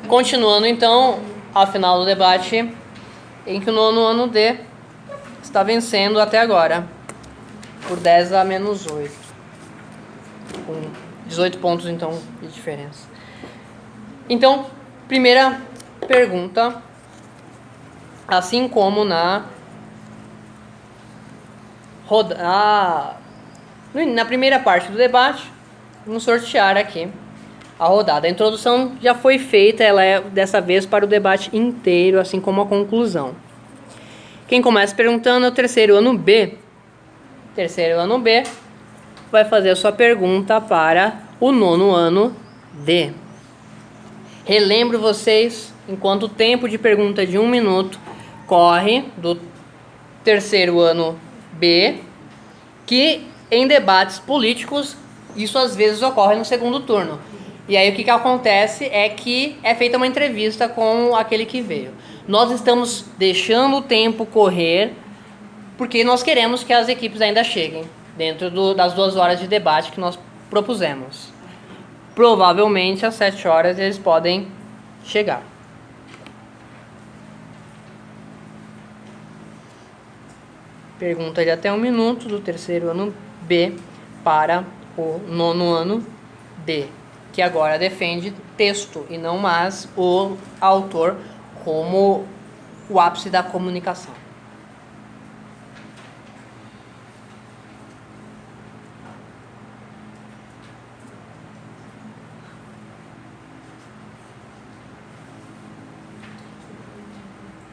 Continuando então, ao final do debate, em que o nono ano D está vencendo até agora, por 10 a menos 8, com 18 pontos então de diferença. Então, primeira pergunta, assim como na primeira parte do debate, vamos sortear aqui a rodada. A introdução já foi feita, ela é dessa vez para o debate inteiro, assim como a conclusão. Quem começa perguntando é o terceiro ano B. Terceiro ano B vai fazer a sua pergunta para o nono ano D. Relembro vocês, enquanto o tempo de pergunta de 1 minuto corre do terceiro ano B, que em debates políticos isso às vezes ocorre no segundo turno. E aí o que acontece é que é feita uma entrevista com aquele que veio. Nós estamos deixando o tempo correr porque nós queremos que as equipes ainda cheguem dentro das 2 horas de debate que nós propusemos. Provavelmente às 7 horas eles podem chegar. Pergunta de até 1 minuto do terceiro ano B para o nono ano D, que agora defende texto e não mais o autor como o ápice da comunicação.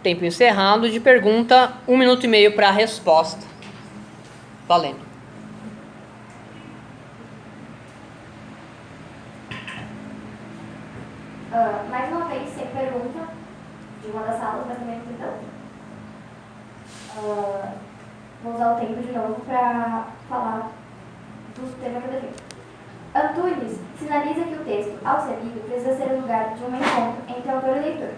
Tempo encerrado. De pergunta, 1 minuto e meio para a resposta. Valendo. Mais uma vez, sem pergunta, de uma das salas, mas também não tem tanto. Vou usar o tempo de novo para falar do tema que eu defendo. Antunes sinaliza que o texto, ao ser lido, precisa ser o lugar de um encontro entre autor e leitor.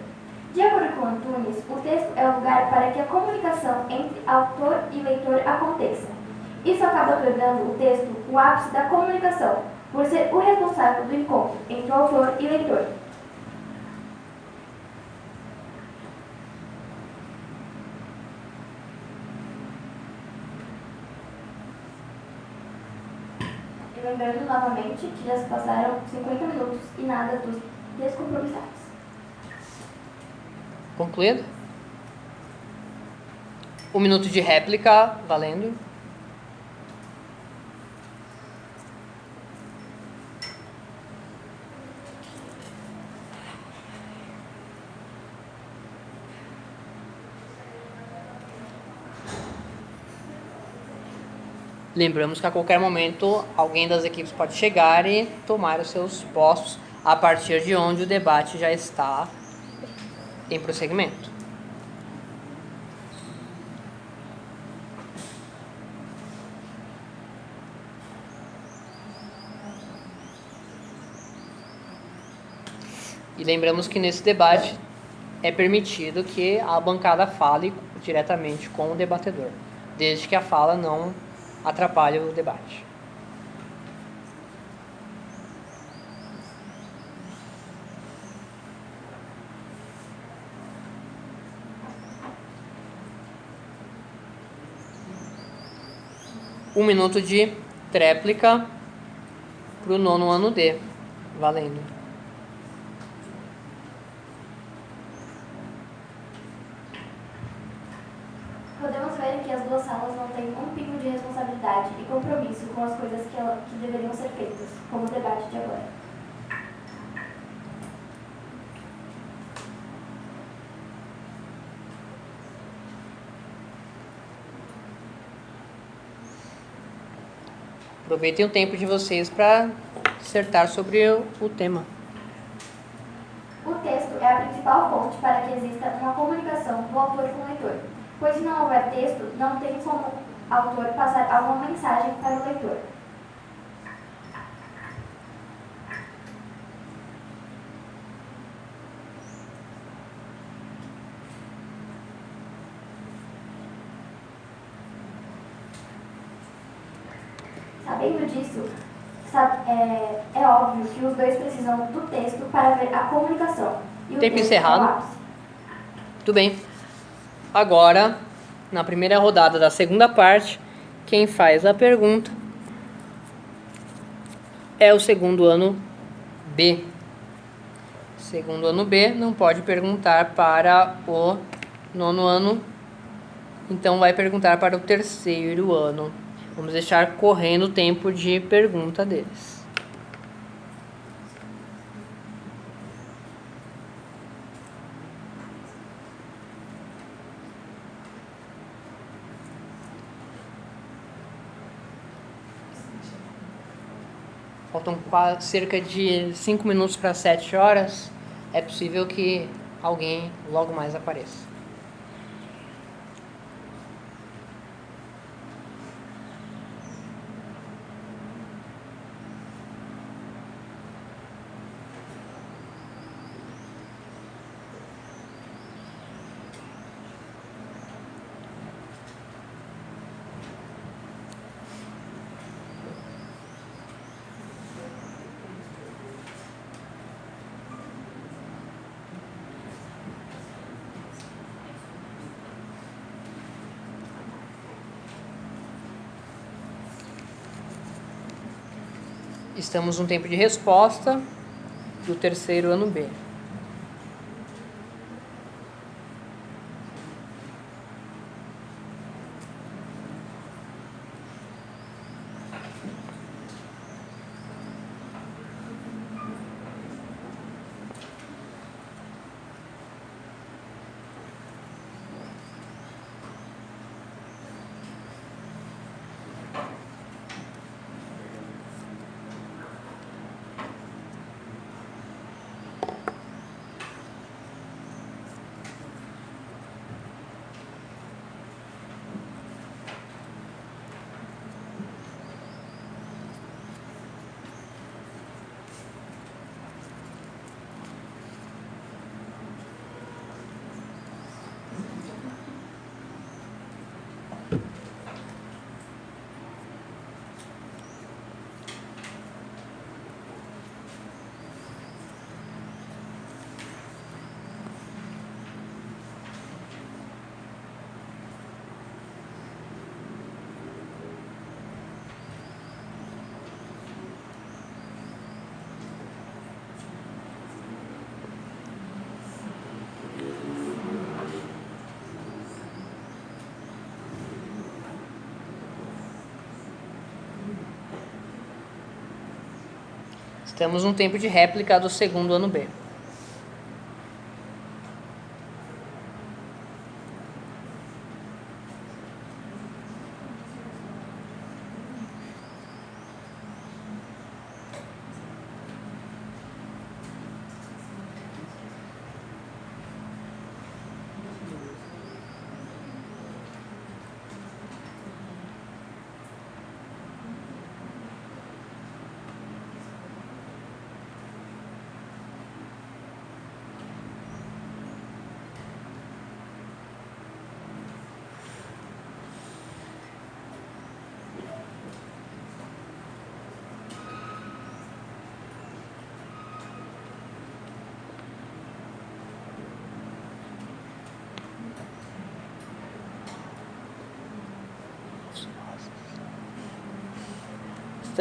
De acordo com Antunes, o texto é o lugar para que a comunicação entre autor e leitor aconteça. Isso acaba tornando o texto o ápice da comunicação, por ser o responsável do encontro entre o autor e leitor. E lembrando novamente que já se passaram 50 minutos e nada dos descompromissados. Concluído? 1 minuto de réplica, valendo. Lembramos que a qualquer momento alguém das equipes pode chegar e tomar os seus postos a partir de onde o debate já está em prosseguimento. E lembramos que nesse debate é permitido que a bancada fale diretamente com o debatedor, desde que a fala não atrapalhe o debate. Um minuto de tréplica para o nono ano D. Valendo. Podemos ver que as 2 salas não têm um pingo de responsabilidade e compromisso com as coisas que deveriam ser feitas, como o debate de agora. Aproveitem o tempo de vocês para dissertar sobre o tema. O texto é a principal fonte para que exista uma comunicação do autor com o leitor, pois se não houver texto, não tem como o autor passar alguma mensagem para o leitor. Sabendo disso, é óbvio que os dois precisam do texto para ver a comunicação, E o Tempo texto encerrado. é o ápice. Tudo bem. Agora, na primeira rodada da segunda parte, quem faz a pergunta é o segundo ano B. Segundo ano B não pode perguntar para o nono ano, então vai perguntar para o terceiro ano. Vamos deixar correndo o tempo de pergunta deles. Faltam cerca de 5 minutos para 7 horas. É possível que alguém logo mais apareça. Estamos no tempo de resposta do terceiro ano B. Estamos no tempo de réplica do segundo ano B.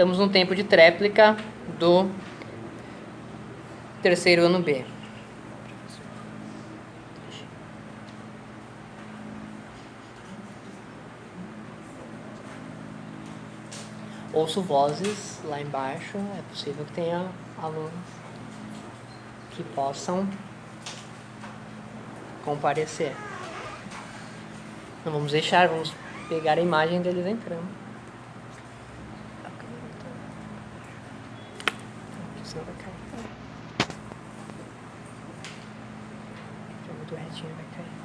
Estamos no tempo de tréplica do terceiro ano B. Ouço vozes lá embaixo. É possível que tenha alunos que possam comparecer. Não vamos deixar, vamos pegar a imagem deles entrando. Senão vai cair. Já muito retinho, vai cair.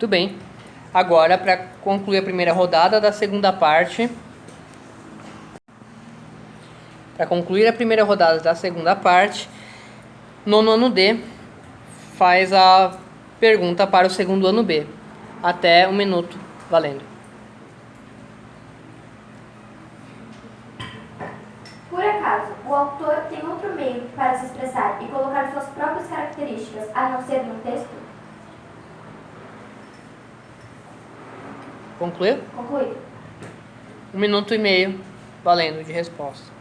Tudo bem. Agora, para concluir a primeira rodada da segunda parte, nono ano D faz a pergunta para o segundo ano B. Até 1 minuto, valendo. Por acaso, o autor tem outro meio para se expressar e colocar suas próprias características, a não ser no texto? Concluiu? Concluído. 1 minuto e meio, valendo, de resposta.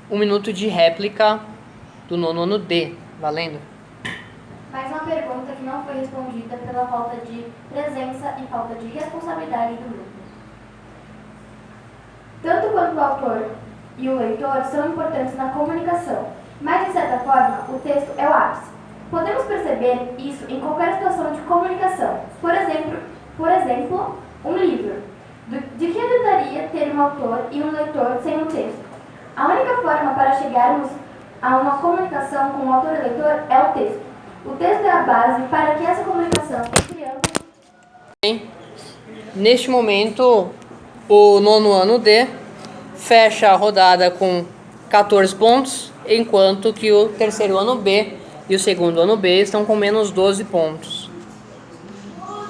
Um minuto de réplica do nono ano D, valendo. Mais uma pergunta que não foi respondida pela falta de presença e falta de responsabilidade do grupo. Tanto quanto o autor e o leitor são importantes na comunicação, mas de certa forma o texto é o ápice. Podemos perceber isso em qualquer situação de comunicação. Por exemplo, um livro. De que adiantaria ter um autor e um leitor sem um texto? A única forma para chegarmos a uma comunicação com o autor e leitor é o texto. O texto é a base para que essa comunicação entre ambos... Neste momento, o nono ano D fecha a rodada com 14 pontos, enquanto que o terceiro ano B e o segundo ano B estão com menos 12 pontos.